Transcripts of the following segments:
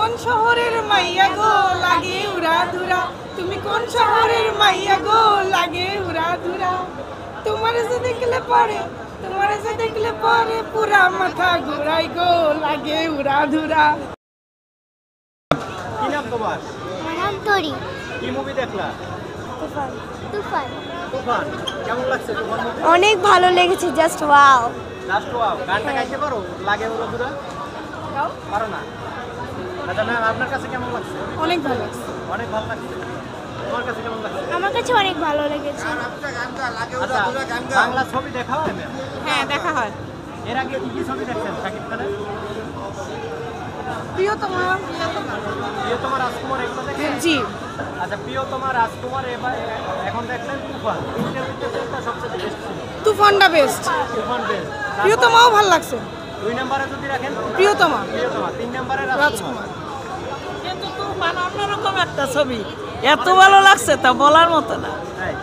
কোন শহরের মাইয়া গো লাগে উড়া ধুরা, তুমি কোন শহরের মাইয়া গো লাগে উড়া ধুরা, তোমার যে দেখলে পরে, তোমার যে দেখলে পরে পুরা মাথা ঘুরাই গো লাগে উড়া ধুরা। কি নাম তোমার? নাম তরি। কি মুভি দেখলা? তুফান। তুফান তুফান কেমন লাগছে তোমার মুভি? অনেক ভালো লেগেছে, জাস্ট ওয়াও। লাস্ট ওয়াও গানটা গাইতে পারো? লাগে বলো পুরা? গাও। পারো না? আচ্ছা ম্যাম আপনার কাছে কেমন লাগছে? অনেক ভালো লাগছে। অনেক ভালো লাগছে। তোমার কাছে কেমন লাগছে? আমার কাছে অনেক ভালো লেগেছে। আচ্ছা বাংলা ছবি দেখা হয় ম্যাম? হ্যাঁ দেখা হয়। এর আগে কি কি ছবি দেখছেন শাকিব খানের? প্রিয়তমা। প্রিয়তমা রাজকুমার এগুলো দেখছেন? জি। আচ্ছা প্রিয়তমা রাজকুমার এবার এখন দেখলেন তুফান, তিনটের ভিতরে কোনটা সবচেয়ে বেস্ট ছিল? তুফানটা বেস্ট। তুফান বেস্ট। প্রিয়তমাও ভালো লাগছে। 2 নম্বরে যদি রাখেন প্রিয়তমা। প্রিয়তমা, 3 নম্বরে রাজকুমার। রাজকুমার। কিন্তু তুফান অন্যরকম একটা ছবি, এত ভালো লাগছে তা বলার মতো না। তাই?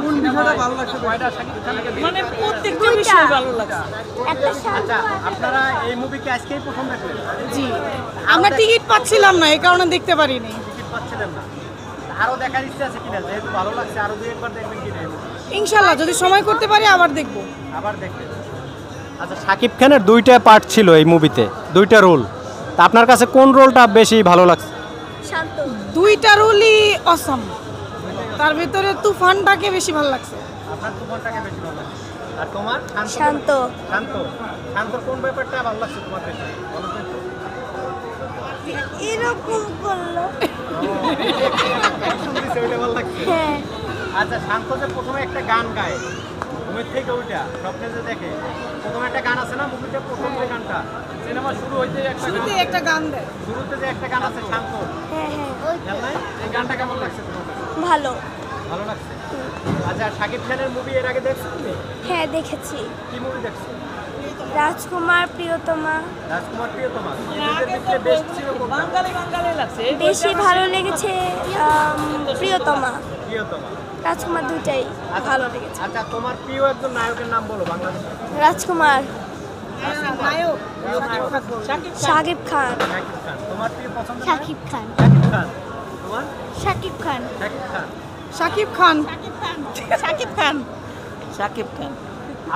কোন বিষয়টা ভালো লাগছে? কয়টা শাকিব খানকে মানে প্রত্যেকটা বিষয় ভালো লাগছে। একটা আচ্ছা আপনারা এই মুভিকে আজকেই প্রথম দেখলেন? জি। আমরা টিকিট পাচ্ছিলাম না, এই কারণে দেখতে পারিনি। টিকিট পাচ্ছিলেন না? আরো দেখার ইচ্ছা আছে কিনা? যেহেতু ভালো লাগছে আরো 2-1 বার দেখবেন কিনা? ইনশাআল্লাহ যদি সময় করতে পারি আবার দেখবো। আবার দেখবেন। আচ্ছা শাকিব খানের 2টা পার্ট ছিল এই মুভিতে, 2টা রোল। তা আপনার কাছে কোন রোলটা বেশি ভালো লাগছে? শান্ত। দুইটা রোলই অসম, তার ভিতরে তুফানটাকে বেশি ভালো লাগছে। আপনার তুফানটাকে বেশি ভালো লাগছে। আর তোমার? শান্ত। শান্ত। শান্তর কোন ব্যাপারটা ভালো লাগছে তোমার বেশি? বলো তো একটু। এরকম করলো। শুনতেছি ওইটা ভালো লাগছে। হ্যাঁ। আচ্ছা শান্ত যে প্রথমে একটা গান গায় ঘুমের থেকে ওইটা স্বপ্নে যে দেখে, প্রথমে একটা গান আছে না মুভিতে, প্রথম যে গানটা সিনেমা শুরু হইতে একটা গান, শুরুতে একটা গান দেয়। শুরুতে যে একটা গান আছে শান্ত, হ্যাঁ হ্যাঁ ওইটা। জান নাই? এই গানটা কেমন লাগছে তোমার কাছে? ভালো। ভালো লাগছে। আচ্ছা শাকিব খানের মুভি এর আগে দেখছো তুমি? হ্যাঁ দেখেছি। কি মুভি দেখছো? রাজকুমার, প্রিয়তমা। রাজকুমার প্রিয়তমা। এদের ভিতরে বেস্ট ছিল কোনটা? বাঙালি বাঙালি লাগছে। এই বেশি ভালো লেগেছে প্রিয়তমা। প্রিয়তমা। রাজকুমার দুইটাই ভালো লেগেছে। আচ্ছা তোমার প্রিয় একজন নায়কের নাম বলো বাংলাদেশে। রাজকুমার। নায়ক শাকিব খান। শাকিব খান। তোমার প্রিয় পছন্দ? শাকিব খান। শাকিব খান। তোমার? শাকিব খান। শাকিব খান। শাকিব খান। শাকিব খান। শাকিব খান।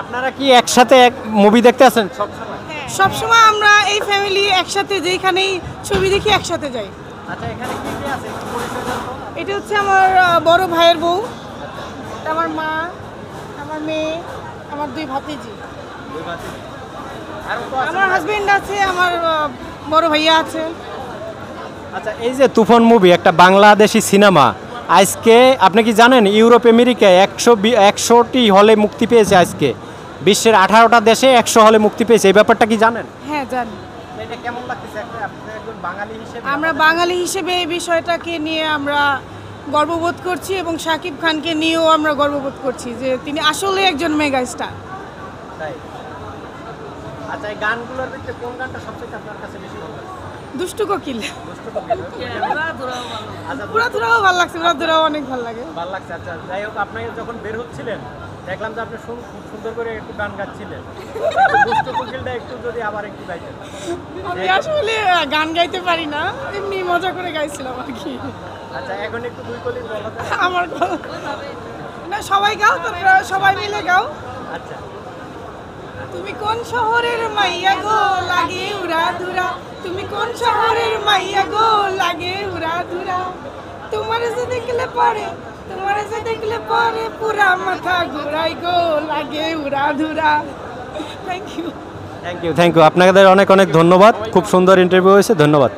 আপনারা কি একসাথে এক মুভি দেখতে আসেন সবসময়? সবসময় আমরা এই ফ্যামিলি একসাথে যেখানেই ছবি দেখি একসাথে যাই। আচ্ছা এখানে কি কি আছে একটু পরিচয় দাও তো। এটা হচ্ছে আমার বড় ভাইয়ের বউ, এটা আমার মা, আমার মেয়ে, আমার 2 ভাতিজি, দুই বাতি। আর তো আছে আমার হাজবেন্ড আছে, আমার বড় ভাইয়া আছে। আচ্ছা এই যে তুফান মুভি একটা বাংলাদেশি সিনেমা, আজকে আপনি কি জানেন ইউরোপ আমেরিকায় 100টি হলে মুক্তি পেয়েছে আজকে, বিশ্বের 18টা দেশে 100 হলে মুক্তি পেয়েছে, এই ব্যাপারটা কি জানেন? হ্যাঁ জানি। এটা কেমন লাগতেছে আপনি একজন বাঙালি হিসেবে? আমরা বাঙালি হিসেবে এই বিষয়টাকে নিয়ে আমরা গর্ববোধ করছি এবং শাকিব খানকে নিয়েও আমরা গর্ববোধ করছি যে তিনি আসলে একজন মেগা স্টার। তাই? আচ্ছা এই গানগুলোর ভিতরে কোন গানটা সবচেয়ে আপনার কাছে বেশি ভালো লাগছে? দুষ্টু কোকিল। দুষ্টু কোকিল। আচ্ছা পুরাধুরাও ভালো লাগছে, পুরাধুরাও অনেক ভালো লাগে। ভালো লাগছে। আচ্ছা যাই হোক আপনি যখন বের হচ্ছিলেন দেখলাম যে আপনি খুব সুন্দর করে একটু গান গাচ্ছিলেন, দুষ্টু কোকিলটা একটু যদি আবার একটু গাইতেন। আমি আসলে গান গাইতে পারি না, এমনি মজা করে গাইছিলাম আর কি। আচ্ছা এখন একটু 2 কলি বলো তো। আমার গলা না, সবাই গাও, তোমরা সবাই মিলে গাও। আচ্ছা তুমি কোন শহরের মাইয়া গো লাগে উড়া ধুরা, তুমি কোন শহরের মাইয়া গো লাগে উড়া ধুরা, তোমার যে দেখলে পরে, তোমার যে দেখলে পরে পুরা মাথা ঘুরাই গো লাগে উড়া ধুরা। Thank you. থ্যাংক ইউ আপনাদের অনেক অনেক ধন্যবাদ, খুব সুন্দর ইন্টারভিউ হয়েছে, ধন্যবাদ।